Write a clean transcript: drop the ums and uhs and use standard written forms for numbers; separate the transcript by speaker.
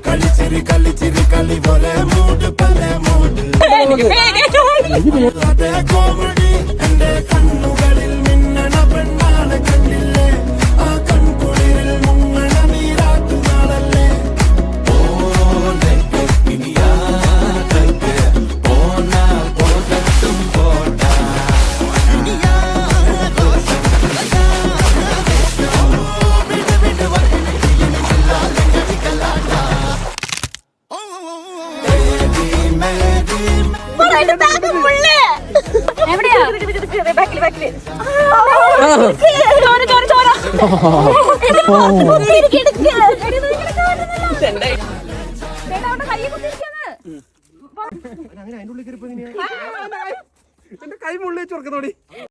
Speaker 1: കളിച്ചിരി കളിച്ചിരി കളി പോലെ മൂട് പല മൂട് കോമഡി എന്റെ കണ്ണുകളിൽ മിന്നണ പെണ്ണാണ് കണ്ടില്ലേ ആ കൺകുളിരിൽ മുങ്ങണ നീരാട്ടുന്നാളല്ലേ
Speaker 2: കൈ മുള്ളിൽ ചൊറക്കുന്നോടി.